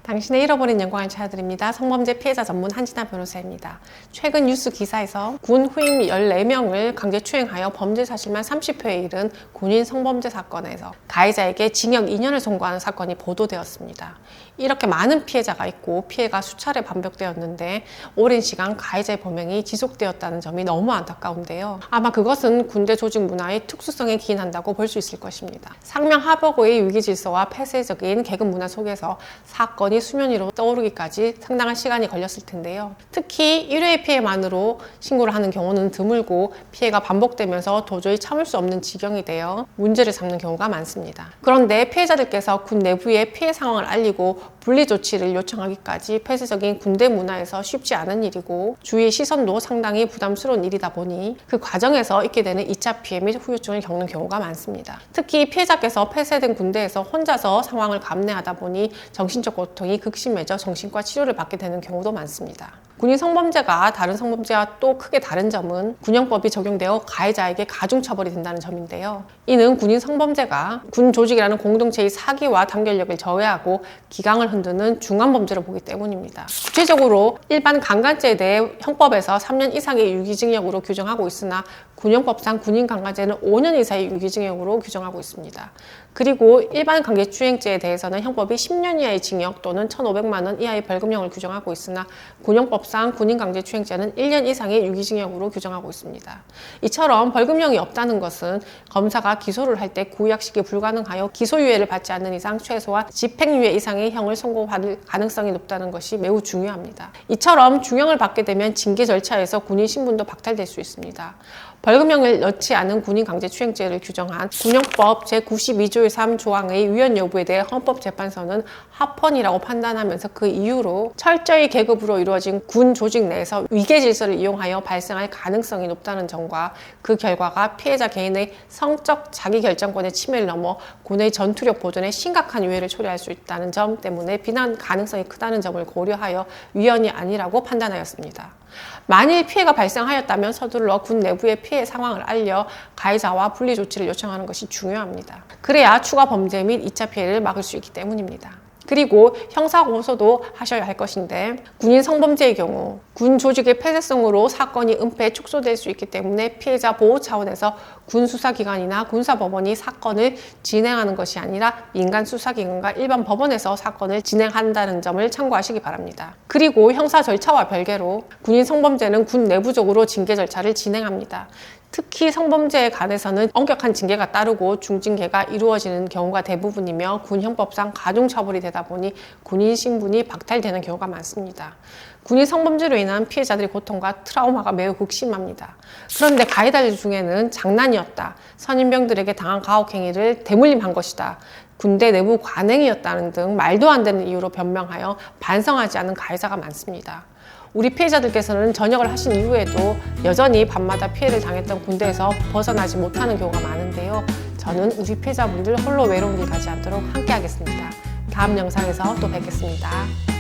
당신의 잃어버린 영광을 찾아드립니다. 성범죄 피해자 전문 한진아 변호사입니다. 최근 뉴스 기사에서 군 후임 14명을 강제 추행하여 범죄 사실만 30회에 이른 군인 성범죄 사건에서 가해자에게 징역 2년을 선고하는 사건이 보도되었습니다. 이렇게 많은 피해자가 있고 피해가 수차례 반복되었는데 오랜 시간 가해자의 범행이 지속되었다는 점이 너무 안타까운데요. 아마 그것은 군대 조직 문화의 특수성에 기인한다고 볼 수 있을 것입니다. 상명하복의 위기질서와 폐쇄적인 계급 문화 속에서 사건이 수면 위로 떠오르기까지 상당한 시간이 걸렸을 텐데요. 특히 1회의 피해만으로 신고를 하는 경우는 드물고 피해가 반복되면서 도저히 참을 수 없는 지경이 되어 문제를 삼는 경우가 많습니다. 그런데 피해자들께서 군 내부의 피해 상황을 알리고 분리 조치를 요청하기까지 폐쇄적인 군대 문화에서 쉽지 않은 일이고 주위의 시선도 상당히 부담스러운 일이다 보니 그 과정에서 있게 되는 2차 피해 및 후유증을 겪는 경우가 많습니다. 특히 피해자께서 폐쇄된 군대에서 혼자서 상황을 감내하다 보니 정신적 고통이 극심해져 정신과 치료를 받게 되는 경우도 많습니다. 군인 성범죄가 다른 성범죄와 또 크게 다른 점은 군형법이 적용되어 가해자에게 가중처벌이 된다는 점인데요. 이는 군인 성범죄가 군 조직이라는 공동체의 사기와 단결력을 저해하고 기강을 흔드는 중환범죄로 보기 때문입니다. 구체적으로 일반 강간죄에 대해 형법에서 3년 이상의 유기징역으로 규정하고 있으나 군형법상 군인 강간죄는 5년 이상의 유기징역으로 규정하고 있습니다. 그리고 일반 강제추행죄에 대해서는 형법이 10년 이하의 징역 또는 1,500만 원 이하의 벌금형을 규정하고 있으나 군형법상 군인 강제추행죄는 1년 이상의 유기징역으로 규정하고 있습니다. 이처럼 벌금형이 없다는 것은 검사가 기소를 할 때 구약식이 불가능하여 기소유예를 받지 않는 이상 최소한 집행유예 이상의 형을 선고받을 가능성이 높다는 것이 매우 중요합니다. 이처럼 중형을 받게 되면 징계 절차에서 군인 신분도 박탈될 수 있습니다. 벌금형을 넣지 않은 군인 강제추행죄를 규정한 군형법 제92조의 3조항의 위헌 여부에 대해 헌법재판소는 합헌이라고 판단하면서 그 이유로 철저히 계급으로 이루어진 군 조직 내에서 위계질서를 이용하여 발생할 가능성이 높다는 점과 그 결과가 피해자 개인의 성적 자기결정권의 침해를 넘어 군의 전투력 보존에 심각한 위해를 초래할 수 있다는 점 때문에 비난 가능성이 크다는 점을 고려하여 위헌이 아니라고 판단하였습니다. 만일 피해가 발생하였다면 서둘러 군 내부의 피해 상황을 알려 가해자와 분리 조치를 요청하는 것이 중요합니다. 그래야 추가 범죄 및 2차 피해를 막을 수 있기 때문입니다. 그리고 형사고소도 하셔야 할 것인데 군인 성범죄의 경우 군 조직의 폐쇄성으로 사건이 은폐 축소될 수 있기 때문에 피해자 보호 차원에서 군 수사기관이나 군사법원이 사건을 진행하는 것이 아니라 민간 수사기관과 일반 법원에서 사건을 진행한다는 점을 참고하시기 바랍니다. 그리고 형사 절차와 별개로 군인 성범죄는 군 내부적으로 징계 절차를 진행합니다. 특히 성범죄에 관해서는 엄격한 징계가 따르고 중징계가 이루어지는 경우가 대부분이며 군형법상 가중처벌이 되다 보니 군인 신분이 박탈되는 경우가 많습니다. 군인 성범죄로 인한 피해자들의 고통과 트라우마가 매우 극심합니다. 그런데 가해자들 중에는 장난이었다, 선임병들에게 당한 가혹행위를 대물림한 것이다, 군대 내부 관행이었다는 등 말도 안 되는 이유로 변명하여 반성하지 않은 가해자가 많습니다. 우리 피해자들께서는 전역을 하신 이후에도 여전히 밤마다 피해를 당했던 군대에서 벗어나지 못하는 경우가 많은데요. 저는 우리 피해자분들 홀로 외로운 일 가지 않도록 함께 하겠습니다. 다음 영상에서 또 뵙겠습니다.